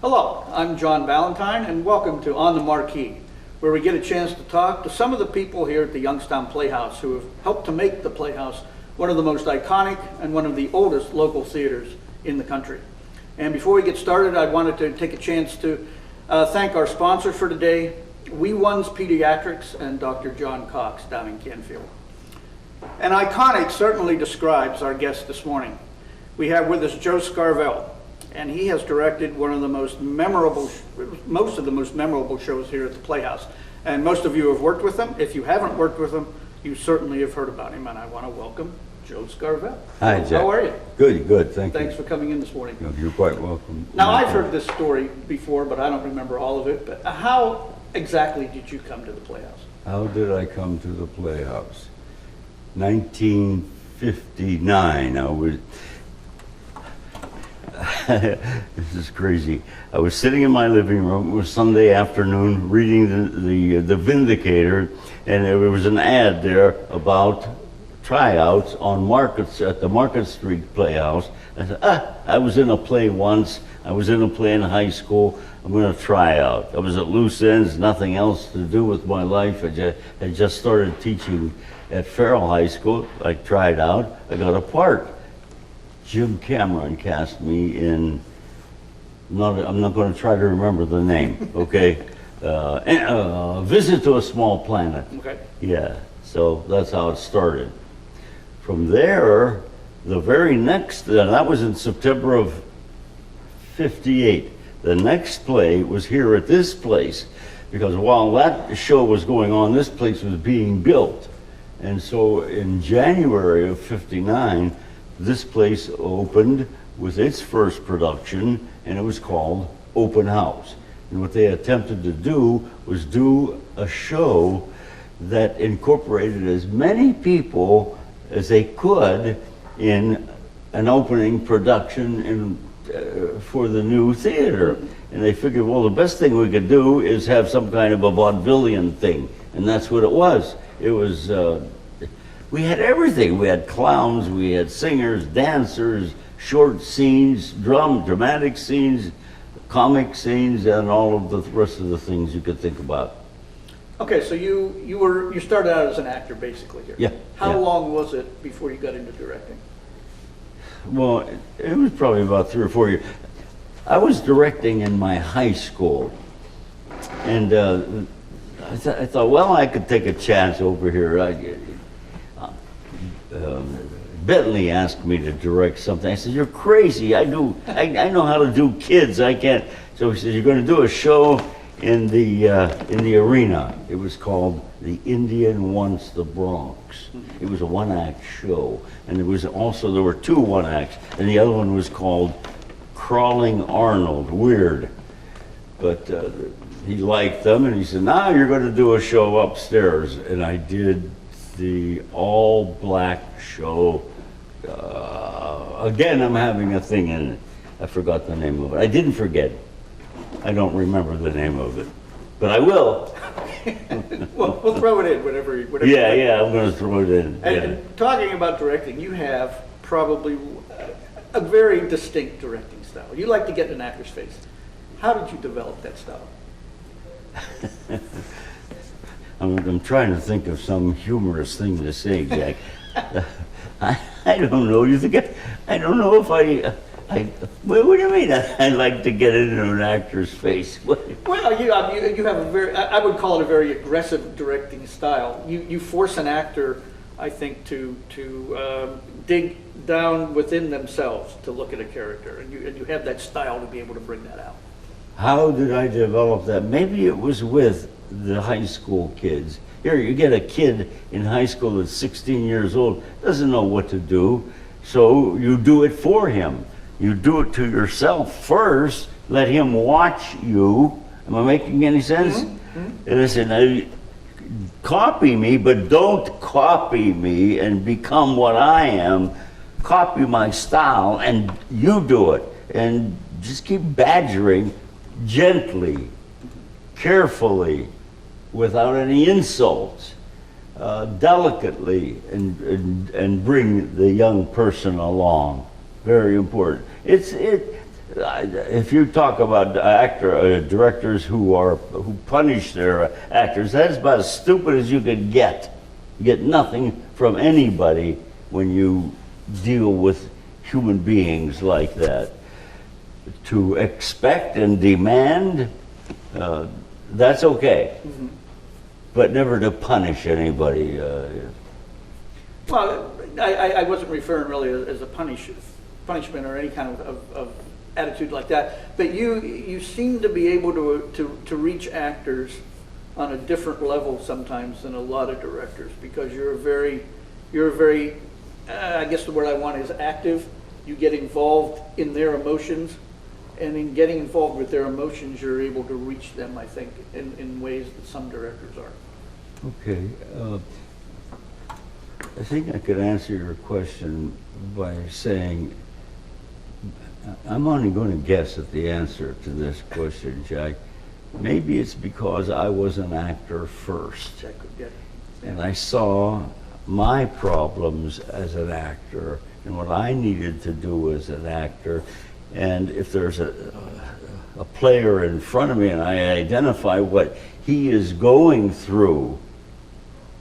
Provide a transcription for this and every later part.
Hello, I'm John Valentine, and welcome to On the Marquee, where we get a chance to talk to some of the people here at the Youngstown Playhouse who have helped to make the Playhouse one of the most iconic and one of the oldest local theaters in the country. And before we get started, I wanted to take a chance to thank our sponsors for today, We One's Pediatrics and Dr. John Cox down in Canfield. And iconic certainly describes our guest this morning. We have with us Joe Scarvell, and he has directed one of the most of the most memorable shows here at the Playhouse. And most of you have worked with him. If you haven't worked with him, you certainly have heard about him, and I want to welcome Joe Scarvell. Hi, Jack. How are you? Good, thank you. Thanks for coming in this morning. You're quite welcome. Now, I've heard this story before, but I don't remember all of it. But how exactly did you come to the Playhouse? How did I come to the Playhouse? 1959, I was... This is crazy. I was sitting in my living room. It was Sunday afternoon, reading the Vindicator, and there was an ad there about tryouts on at the Market Street Playhouse. I said, I was in a play once. I was in a play in high school. I'm going to try out. I was at loose ends, nothing else to do with my life. I just started teaching at Farrell High School. I tried out. I got a part. Jim Cameron cast me in, I'm not going to try to remember the name, okay? Visit to a Small Planet. Okay. Yeah, so that's how it started. From there, the very next, that was in September of '58. The next play was here at this place, because while that show was going on, this place was being built. And so in January of '59, this place opened with its first production, and it was called Open House. And what they attempted to do was do a show that incorporated as many people as they could in an opening production for the new theater. And they figured, well, the best thing we could do is have some kind of a vaudevillian thing. And that's what it was. It was, we had everything. We had clowns, we had singers, dancers, short scenes, dramatic scenes, comic scenes, and all of the rest of the things you could think about. Okay, so you started out as an actor basically here. Yeah. How long was it before you got into directing? Well, it was probably about 3 or 4 years. I was directing in my high school, and I thought, well, I could take a chance over here. Bentley asked me to direct something. I said, "You're crazy. I know how to do kids. I can't." So he said, "You're going to do a show in the arena." It was called The Indian Wants the Bronx. It was a one-act show, and there were 2 one-acts, and the other one was called Crawling Arnold. Weird, but he liked them, and he said, "Now you're going to do a show upstairs," and I did the all-black show. Again, I'm having a thing in it. I forgot the name of it. I didn't forget it. I don't remember the name of it, but I will. Well, we'll throw it in whatever. Yeah, I'm going to throw it in. And talking about directing, you have probably a very distinct directing style. You like to get in an actor's face. How did you develop that style? I'm trying to think of some humorous thing to say, Jack. I don't know. You think I don't know if I what do you mean? I like to get into an actor's face. Well, you have a very, I would call it a very aggressive directing style. You force an actor, I think, to dig down within themselves to look at a character, and you have that style to be able to bring that out. How did I develop that? Maybe it was with the high school kids. Here, you get a kid in high school that's 16 years old, doesn't know what to do, so you do it for him. You do it to yourself first, let him watch you. Am I making any sense? Mm-hmm. And I said, now, copy me, but don't copy me and become what I am. Copy my style and you do it. And just keep badgering gently, carefully, without any insults, delicately, and bring the young person along. Very important. if you talk about directors who punish their actors, that's about as stupid as you could get. You get nothing from anybody when you deal with human beings like that. To expect and demand, that's okay. Mm-hmm. But never to punish anybody. Well, I wasn't referring really as a punishment or any kind of attitude like that. But you seem to be able to reach actors on a different level sometimes than a lot of directors, because you're a very I guess the word I want is active. You get involved in their emotions, and in getting involved with their emotions, you're able to reach them, I think, in ways that some directors are. Okay. I think I could answer your question by saying, I'm only going to guess at the answer to this question, Jack. Maybe it's because I was an actor first. And I saw my problems as an actor and what I needed to do as an actor. And if there's a player in front of me and I identify what he is going through,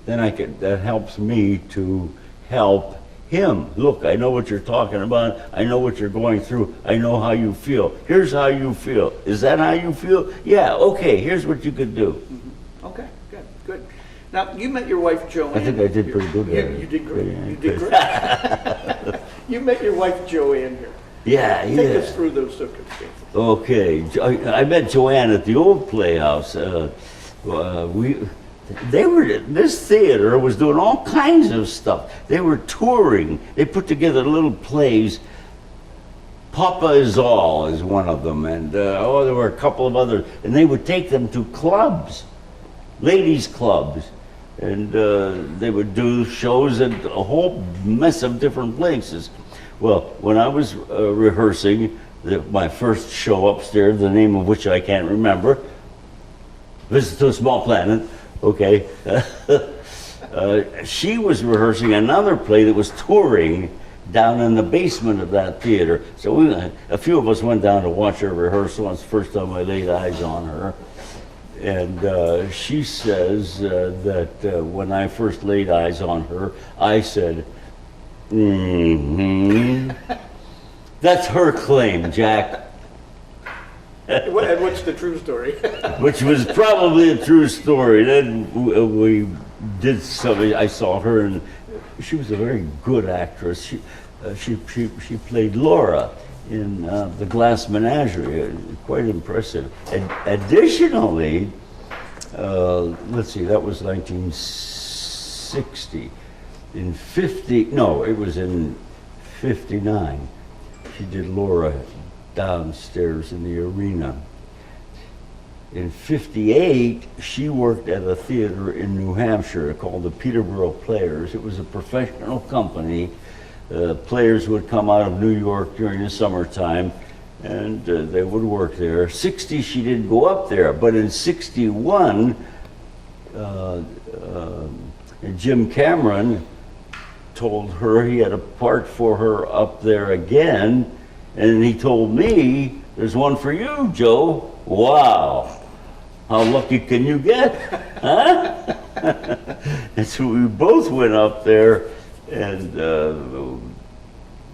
then that helps me to help him. Look, I know what you're talking about. I know what you're going through. I know how you feel. Here's how you feel. Is that how you feel? Yeah, okay, here's what you could do. Mm-hmm. Okay, good. Now, you met your wife, Joanne. I think I did pretty good at it. You did great. You did great. You met your wife, Joanne, here. Yeah. Take us through those circumstances. Okay, I met Joanne at the old Playhouse. This theater was doing all kinds of stuff. They were touring. They put together little plays. Papa Is All is one of them, and there were a couple of others. And they would take them to clubs, ladies' clubs, and they would do shows at a whole mess of different places. Well, when I was rehearsing my first show upstairs, the name of which I can't remember, Visit to a Small Planet. Okay. She was rehearsing another play that was touring down in the basement of that theater. So a few of us went down to watch her rehearsal. It's the first time I laid eyes on her. And she says that when I first laid eyes on her, I said, that's her claim, Jack. And what's the true story? Which was probably a true story. Then we did something. I saw her, and she was a very good actress. She played Laura in The Glass Menagerie. Quite impressive. And additionally, let's see, that was 1960. It was in 59. She did Laura downstairs in the arena. In 58, she worked at a theater in New Hampshire called the Peterborough Players. It was a professional company. Players would come out of New York during the summertime, and they would work there. 60, she didn't go up there, but in 61, Jim Cameron told her he had a part for her up there again, and he told me, there's one for you, Joe. Wow. How lucky can you get? Huh? And so we both went up there, and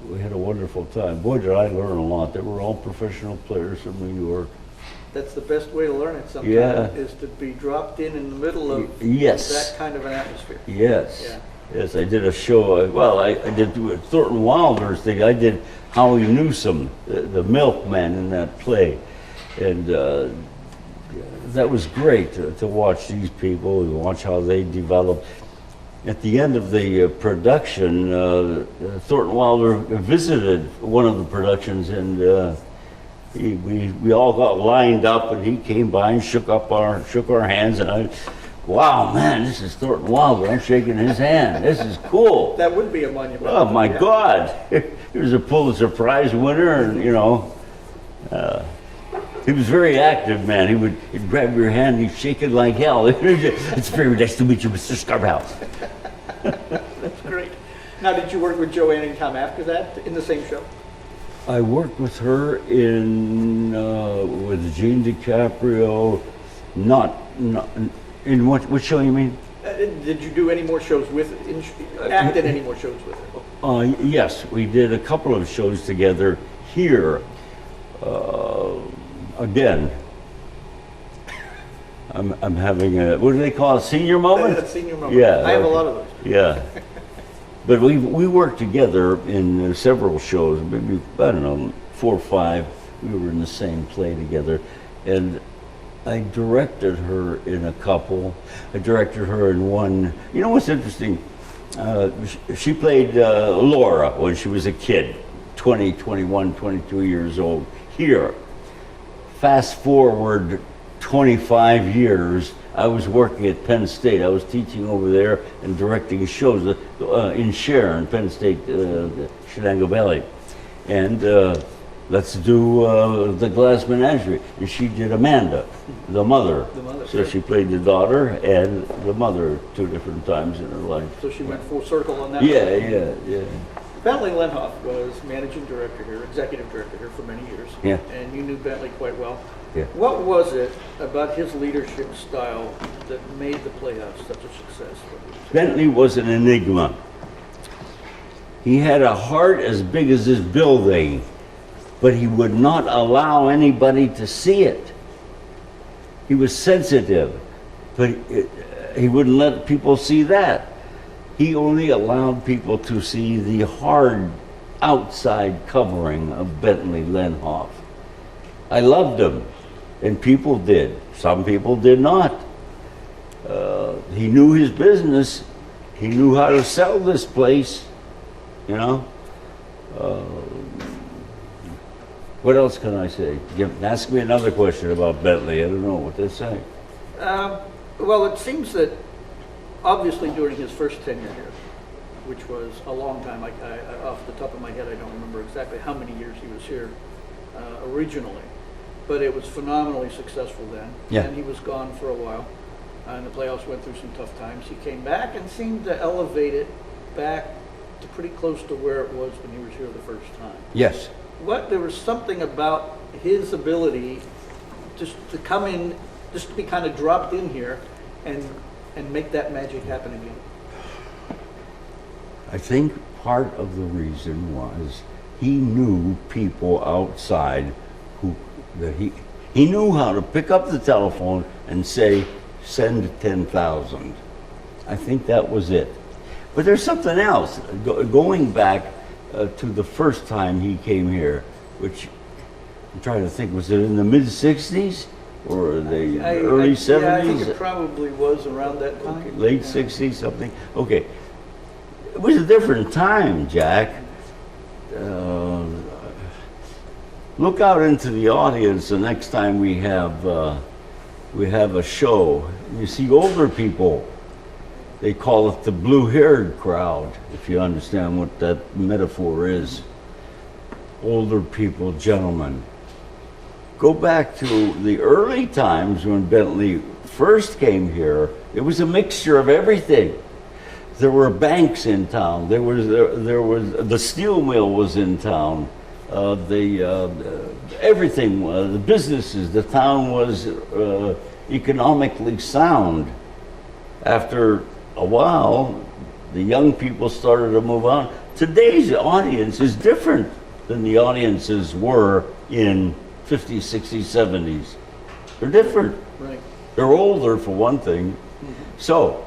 we had a wonderful time. Boy, did I learn a lot. They were all professional players from New York. That's the best way to learn it sometimes, is to be dropped in the middle of that kind of an atmosphere. Yes. Yeah. Yes, I did a show. Well, I did Thornton Wilder's thing. I did Howie Newsom, the milkman in that play. And that was great to watch these people and watch how they developed. At the end of the production, Thornton Wilder visited one of the productions, and we all got lined up, and he came by and shook our hands, and wow, man, this is Thornton Wilder. I'm shaking his hand. This is cool. That would be a monument. Oh my God! He was a Pulitzer Prize winner, and he was very active, man. He'd grab your hand, he'd shake it like hell. It's very nice to meet you, Mr. Scarvell. That's great. Now, did you work with Joanne anytime after that in the same show? I worked with her in with Gene DiCaprio. Not in what show you mean? Did you do any more shows with, acted any more shows with her? Yes, we did a couple of shows together here. Again, I'm having a, what do they call it, senior moment? Senior moment. Yeah. I have a lot of those. Yeah. But we worked together in several shows, maybe, I don't know, 4 or 5. We were in the same play together. And I directed her in a couple. I directed her in one. You know what's interesting? She played Laura when she was a kid, 20, 21, 22 years old. Here, fast forward 25 years, I was working at Penn State. I was teaching over there and directing shows in Sharon, Penn State, Shenango Valley. And let's do the Glass Menagerie. And she did Amanda, the mother. The mother, So sure. she played the daughter and the mother 2 different times in her life. So she went full circle on that. Yeah. Bentley Lenhoff was managing director here, executive director here for many years. Yeah. And you knew Bentley quite well. Yeah. What was it about his leadership style that made the Playhouse such a success? Bentley was an enigma. He had a heart as big as this building, but he would not allow anybody to see it. He was sensitive, but he wouldn't let people see that. He only allowed people to see the hard outside covering of Bentley Lenhoff. I loved him, and people did. Some people did not. He knew his business. He knew how to sell this place, you know. What else can I say? Ask me another question about Bentley. I don't know what to say. Well, it seems that obviously during his first tenure here, which was a long time, off the top of my head, I don't remember exactly how many years he was here originally, but it was phenomenally successful then. Yeah. And he was gone for a while, and the Playhouse went through some tough times. He came back and seemed to elevate it back to pretty close to where it was when he was here the first time. Yes. There was something about his ability just to come in, just to be kind of dropped in here and make that magic happen again. I think part of the reason was he knew people outside he knew how to pick up the telephone and say, send 10,000. I think that was it. But there's something else. Going back to the first time he came here, which I'm trying to think, was it in the mid-60s or the early 70s? Yeah, I think it probably was around that time. Okay, late 60s, something. Okay. It was a different time, Jack. Look out into the audience the next time we have a show. You see older people. They call it the blue-haired crowd, if you understand what that metaphor is. Older people, gentlemen. Go back to the early times when Bentley first came here. It was a mixture of everything. There were banks in town. There was the steel mill was in town. Everything, the businesses. The town was economically sound. After a while, the young people started to move on. Today's audience is different than the audiences were in 50s, 60s, 70s. They're different. Right. They're older, for one thing. Mm-hmm. So,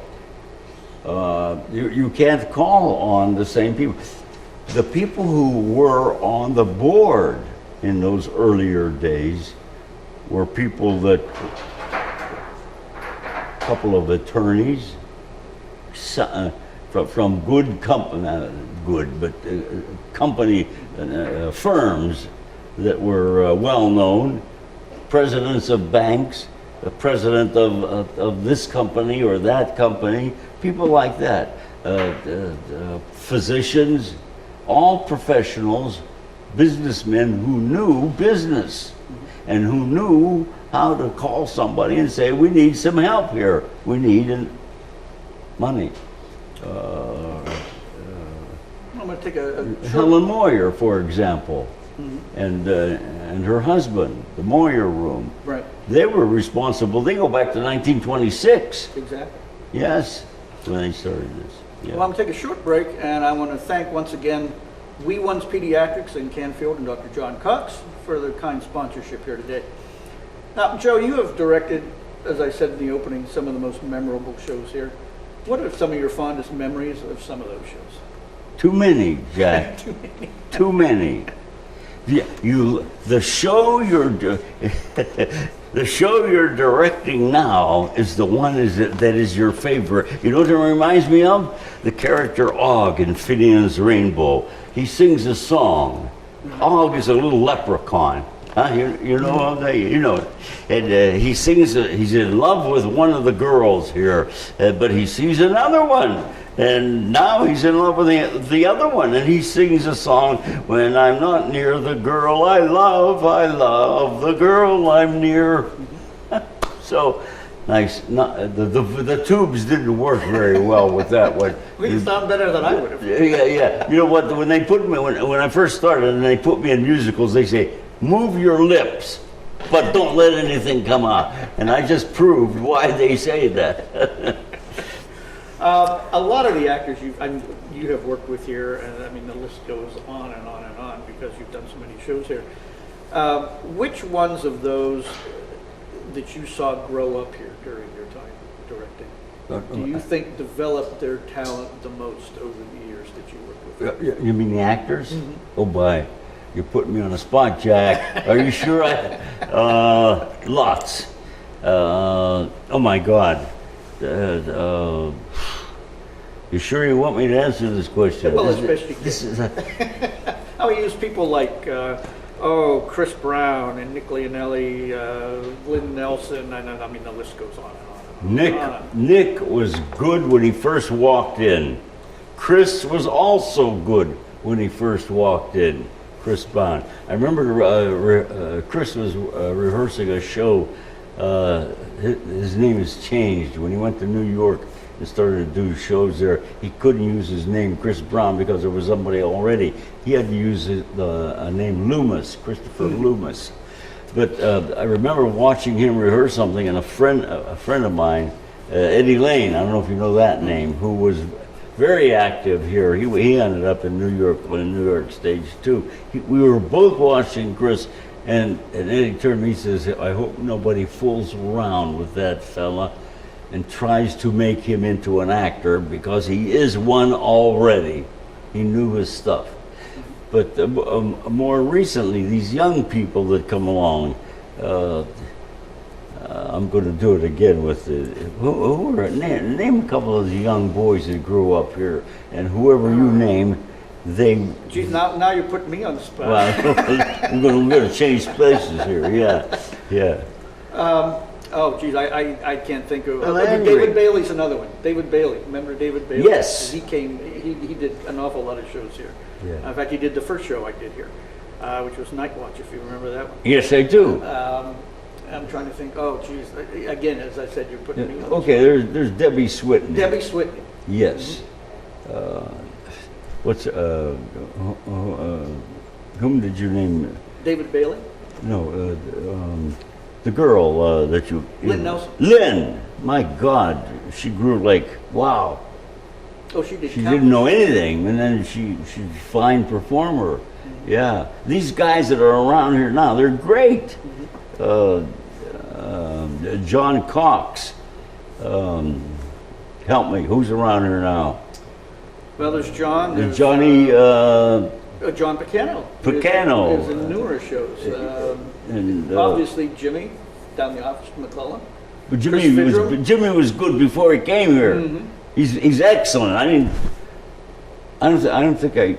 you can't call on the same people. The people who were on the board in those earlier days were people that, a couple of attorneys, from good company, not good, but company firms that were well known, presidents of banks, the president of this company or that company, people like that, physicians, all professionals, businessmen who knew business and who knew how to call somebody and say, we need some help here. We need money. I'm going to take a Helen Moyer, for example. and her husband, the Moyer Room. Right. They were responsible. They go back to 1926. Exactly. Yes, when they started this. Yeah. Well, I'm going to take a short break, and I want to thank once again We One's Pediatrics in Canfield and Dr. John Cox for their kind sponsorship here today. Now, Joe, you have directed, as I said in the opening, some of the most memorable shows here. What are some of your fondest memories of some of those shows? Too many, Jack. Too many. Too many. The show the show you're directing now is the one that is your favorite. You know what it reminds me of? The character Og in Phineas Rainbow. He sings a song. Og is a little leprechaun. Huh? You know, you know it. And he sings, he's in love with one of the girls here, but he sees another one. And now he's in love with the other one, and he sings a song, when I'm not near the girl I love the girl I'm near. So, nice. The tubes didn't work very well with that one. Well, you sound better than I would have. Yeah. You know what, when they put me, when I first started and they put me in musicals, they say, move your lips, but don't let anything come out. And I just proved why they say that. A lot of the actors you have worked with here, and I mean the list goes on and on and on because you've done so many shows here. Which ones of those that you saw grow up here during your time directing, do you think developed their talent the most over the years that you worked with? You mean the actors? Oh boy, you're putting me on the spot, Jack. Are you sure? Lots. Oh my God. You sure you want me to answer this question? Well, as best you can. This is I would use people like, Chris Brown and Nick Leonelli, Lynn Nelson, and I mean the list goes on and on and on. Nick was good when he first walked in. Chris was also good when he first walked in. Chris Brown. I remember Chris was rehearsing a show. His name has changed. When he went to New York and started to do shows there, he couldn't use his name Chris Brown because there was somebody already. He had to use a name Loomis, Christopher Loomis. But I remember watching him rehearse something, and a friend of mine, Eddie Lane, I don't know if you know that name, who was very active here. He ended up in New York on a New York stage too. We were both watching Chris. And Eddie turned to me and says, I hope nobody fools around with that fella and tries to make him into an actor, because he is one already. He knew his stuff. But more recently, these young people that come along, I'm going to do it again with name a couple of the young boys that grew up here, and whoever you name, Geez, now you're putting me on the spot. Well, we're going to change places here. Yeah. Oh, geez, I can't think of. Well, David Bailey's another one. David Bailey, remember David Bailey? Yes. He did an awful lot of shows here. Yeah. In fact, he did the first show I did here, which was Night Watch, if you remember that one. Yes, I do. I'm trying to think. Oh, geez, again, as I said, you're putting me on. Okay, there's Debbie Switten. Debbie Switten. Yes. What's whom did you name? David Bailey. No, the girl that you. Lynn Nelson. Lynn, my God, she grew like wow. Oh, she did. She didn't know anything, and then she's a fine performer. Yeah, these guys that are around here now, they're great. John Cox. Help me, who's around here now? Well, there's John. There's Johnny. John Picano. Picano. Is in newer shows. And obviously Jimmy down the office from McClellan. But Jimmy was good before he came here. He's excellent. I don't think I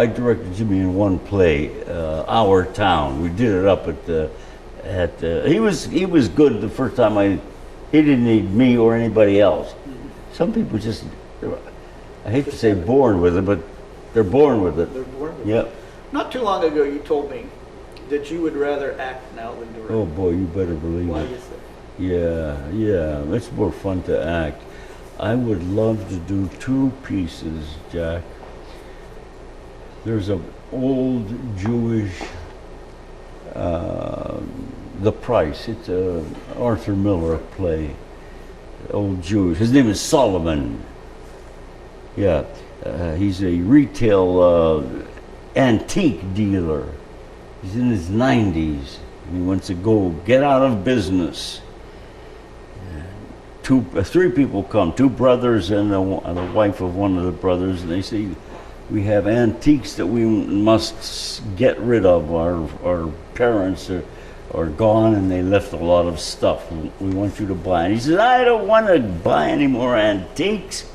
directed Jimmy in one play, Our Town. We did it up he was good the first time he didn't need me or anybody else. Some people just, I hate to say born with it, but they're born with it. They're born with Yep. it. Not too long ago you told me that you would rather act now than direct. Oh boy, you better believe Why it. is that? Yeah, it's more fun to act. I would love to do two pieces, Jack. There's an old Jewish The Price. It's a Arthur Miller play. Old Jewish. His name is Solomon. Yeah, he's a retail antique dealer. He's in his 90s. And he wants to get out of business. Three people come, two brothers and the wife of one of the brothers, and they say, we have antiques that we must get rid of. Our parents are gone and they left a lot of stuff. We want you to buy. And he says, I don't want to buy any more antiques.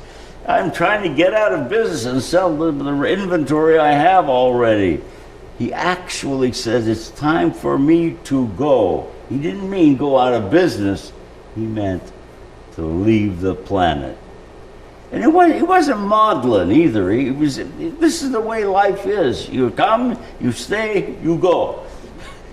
I'm trying to get out of business and sell the inventory I have already. He actually says, it's time for me to go. He didn't mean go out of business. He meant to leave the planet. And he wasn't maudlin either. This is the way life is. You come, you stay, you go.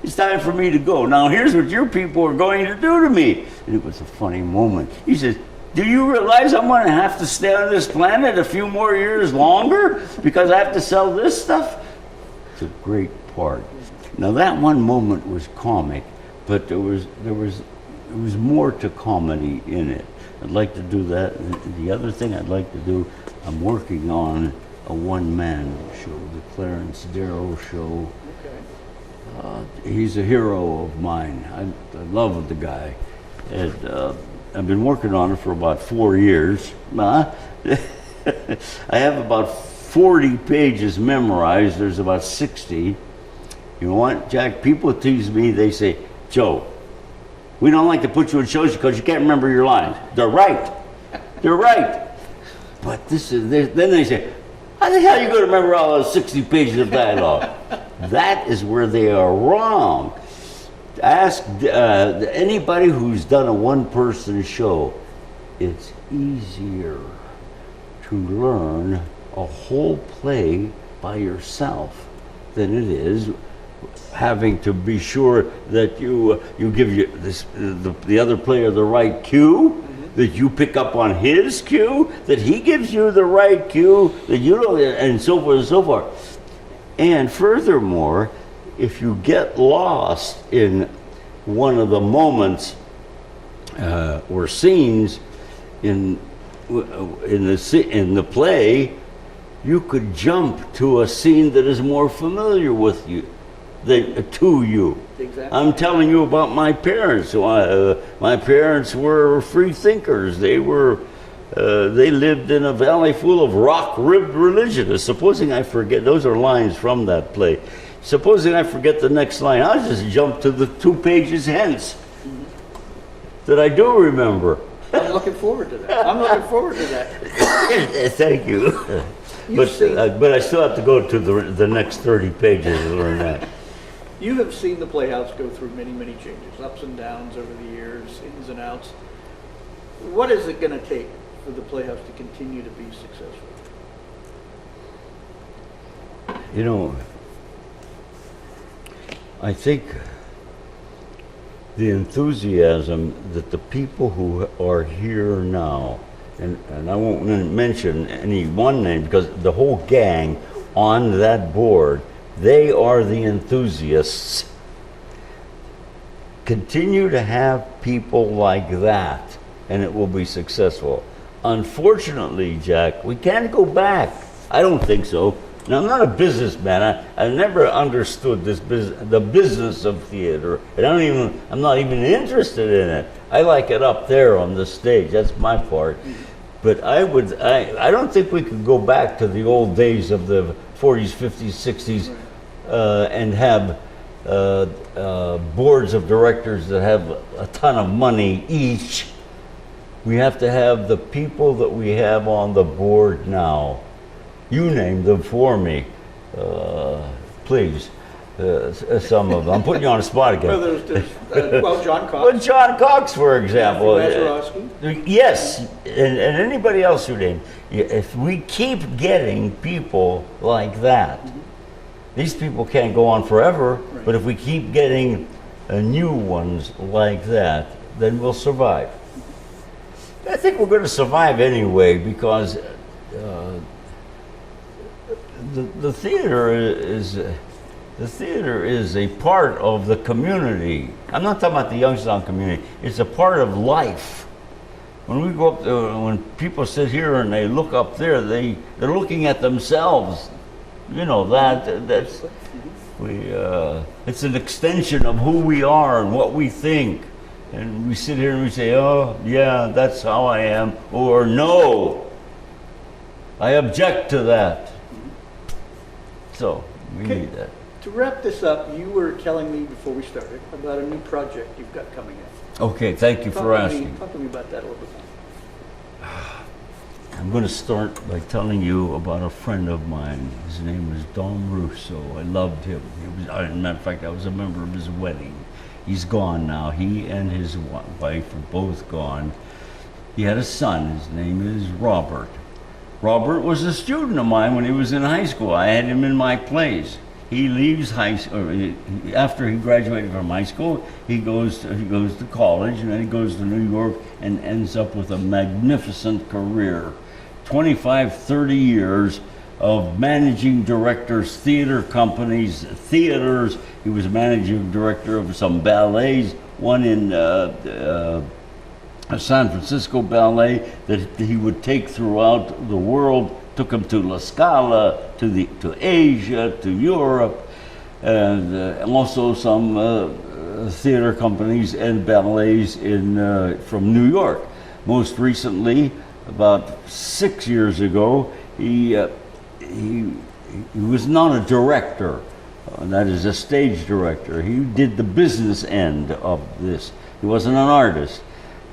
It's time for me to go. Now here's what your people are going to do to me. And it was a funny moment. He says, do you realize I'm going to have to stay on this planet a few more years longer because I have to sell this stuff? It's a great part. Now that one moment was comic, but there was more to comedy in it. I'd like to do that. The other thing I'd like to do, I'm working on a one-man show, the Clarence Darrow show. Okay. He's a hero of mine. I love the guy. And I've been working on it for about 4 years. I have about 40 pages memorized. There's about 60. You know what, Jack? People tease me. They say, Joe, we don't like to put you in shows because you can't remember your lines. They're right. They're right. But then they say, how the hell are you going to remember all those 60 pages of dialogue? That is where they are wrong. Ask anybody who's done a one-person show. It's easier to learn a whole play by yourself than it is having to be sure that you give the other player the right cue, that you pick up on his cue, that he gives you the right cue, that you don't, and so forth and so forth. And furthermore, if you get lost in one of the moments or scenes in the play, you could jump to a scene that is more familiar with you. To you. Exactly. I'm telling you about my parents. My parents were free thinkers. They lived in a valley full of rock-ribbed religionists. Supposing I forget, those are lines from that play. Supposing I forget the next line, I'll just jump to the 2 pages hence that I do remember. I'm looking forward to that. Thank you. But I still have to go to the next 30 pages to learn that. You have seen the Playhouse go through many, many changes, ups and downs over the years, ins and outs. What is it going to take for the Playhouse to continue to be successful? You know, I think the enthusiasm that the people who are here now, and I won't mention any one name because the whole gang on that board, they are the enthusiasts. Continue to have people like that, and it will be successful. Unfortunately, Jack, we can't go back. I don't think so. Now, I'm not a businessman. I never understood the business of theater, and I'm not even interested in it. I like it up there on the stage. That's my part. But I don't think we could go back to the old days of the 40s, 50s, 60s, and have boards of directors that have a ton of money each. We have to have the people that we have on the board now. You name them for me, please. Some of them. I'm putting you on the spot again. Well, John Cox. Well, John Cox, for example. Yes, and anybody else who named. If we keep getting people like that, these people can't go on forever, right. But if we keep getting new ones like that, then we'll survive. I think we're going to survive anyway because the theater is The theater is a part of the community. I'm not talking about the Youngstown community. It's a part of life. When we go up there, when people sit here and they look up there, they're looking at themselves. You know, that's it's an extension of who we are and what we think. And we sit here and we say, oh, yeah, that's how I am. Or no, I object to that. So we Okay. need that. To wrap this up, you were telling me before we started about a new project you've got coming in. Okay, thank you for asking. Talk to me about that a little bit more. I'm going to start by telling you about a friend of mine. His name was Don Russo. I loved him. As a matter of fact, I was a member of his wedding. He's gone now. He and his wife are both gone. He had a son. His name is Robert. Robert was a student of mine when he was in high school. I had him in my plays. He leaves high school after he graduated from high school. He goes to college, and then he goes to New York and ends up with a magnificent career. 25, 30 years of managing directors, theater companies, theaters. He was managing director of some ballets, one in a San Francisco ballet that he would take throughout the world. Took him to La Scala, to Asia, to Europe, and also some theater companies and ballets from New York. Most recently, about 6 years ago, he was not a director, that is a stage director. He did the business end of this. He wasn't an artist.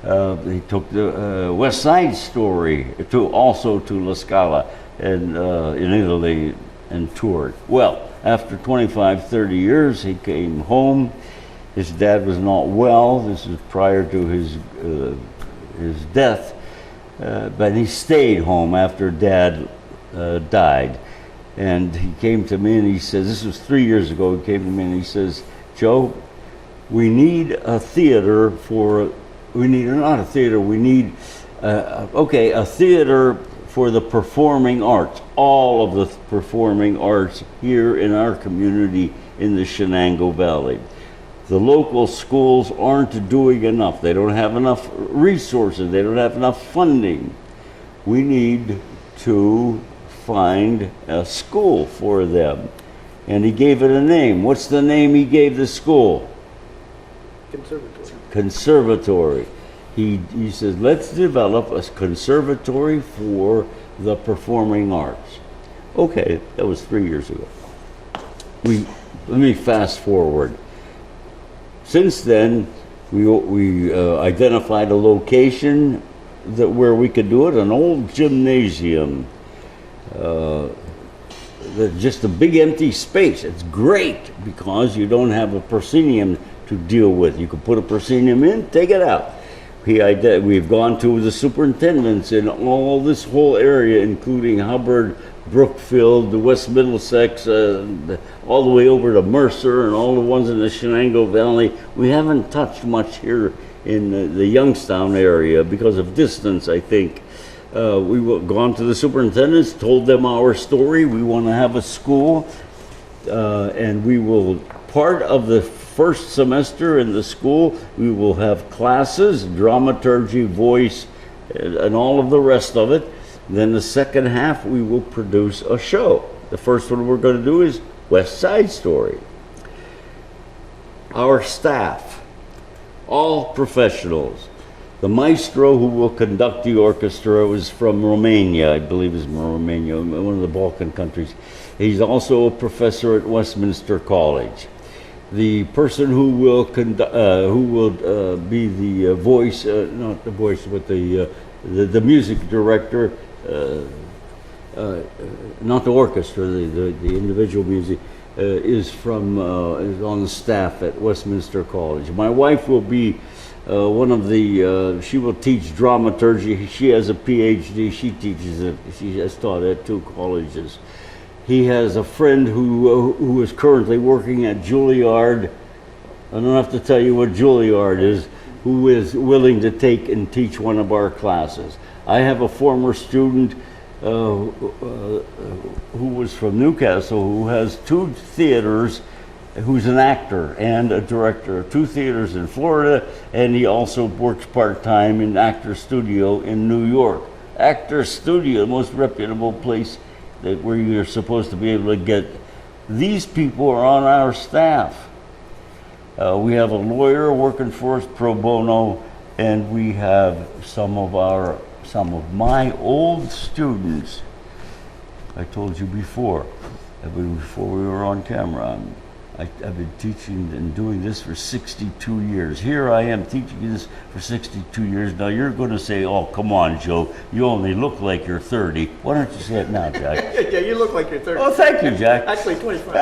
He took the West Side Story also to La Scala and in Italy and toured. Well, after 25, 30 years, he came home. His dad was not well. This is prior to his death, but he stayed home after Dad died. And he came to me and he says, this was 3 years ago, he came to me and he says, Joe, we need a theater not a theater, we need, a theater for the performing arts, all of the performing arts here in our community in the Shenango Valley. The local schools aren't doing enough. They don't have enough resources. They don't have enough funding. We need to find a school for them. And he gave it a name. What's the name he gave the school? Conservatory. He says, let's develop a conservatory for the performing arts. Okay, that was 3 years ago. Let me fast forward. Since then, we identified a location where we could do it, an old gymnasium. Just a big empty space. It's great because you don't have a proscenium to deal with. You can put a proscenium in, take it out. We've gone to the superintendents in all this whole area, including Hubbard, Brookfield, the West Middlesex, all the way over to Mercer and all the ones in the Shenango Valley. We haven't touched much here in the Youngstown area because of distance, I think. We've gone to the superintendents, told them our story. We want to have a school, and we will, part of the first semester in the school, we will have classes, dramaturgy, voice, and all of the rest of it. Then the second half, we will produce a show. The first one we're going to do is West Side Story. Our staff, all professionals. The maestro who will conduct the orchestra was from Romania, I believe is from Romania, one of the Balkan countries. He's also a professor at Westminster College. The person who will be the voice, not the voice, but the music director, not the orchestra, the individual music, is on the staff at Westminster College. My wife will be she will teach dramaturgy. She has a PhD. She has taught at 2 colleges. He has a friend who is currently working at Juilliard. I don't have to tell you what Juilliard is, who is willing to take and teach one of our classes. I have a former student who was from Newcastle, who has 2 theaters, who's an actor and a director of 2 theaters in Florida, and he also works part-time in Actor Studio in New York. Actor Studio, the most reputable place where you're supposed to be able to get. These people are on our staff. We have a lawyer working for us pro bono, and we have some of my old students. I told you before we were on camera, I've been teaching and doing this for 62 years. Here I am teaching this for 62 years. Now you're going to say, oh, come on, Joe, you only look like you're 30. Why don't you say it now, Jack? Yeah, you look like you're 30. Oh, thank you, Jack. Actually, 25.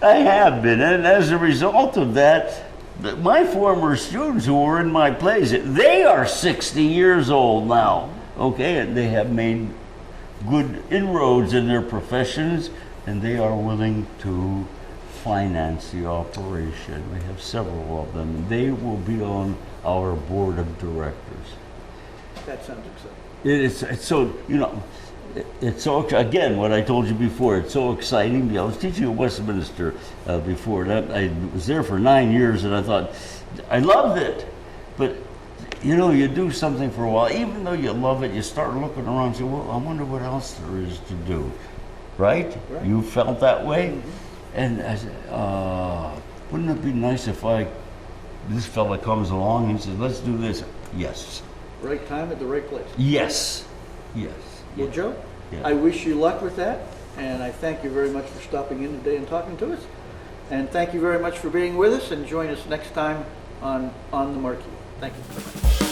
I have been, and as a result of that, my former students who were in my plays, they are 60 years old now, okay? And they have made good inroads in their professions, and they are willing to finance the operation. We have several of them. They will be on our board of directors. That sounds exciting. It's so, it's so, again, what I told you before, it's so exciting. I was teaching at Westminster before that. I was there for 9 years, and I thought, I loved it. But, you do something for a while, even though you love it, you start looking around and say, well, I wonder what else there is to do. Right? You felt that way? Mm-hmm. And I said, wouldn't it be nice if this fella comes along and says, let's do this? Yes. Right time at the right place. Yes. Yes. Well, Joe, Yeah. I wish you luck with that, and I thank you very much for stopping in today and talking to us. And thank you very much for being with us, and join us next time on the Marquee. Thank you.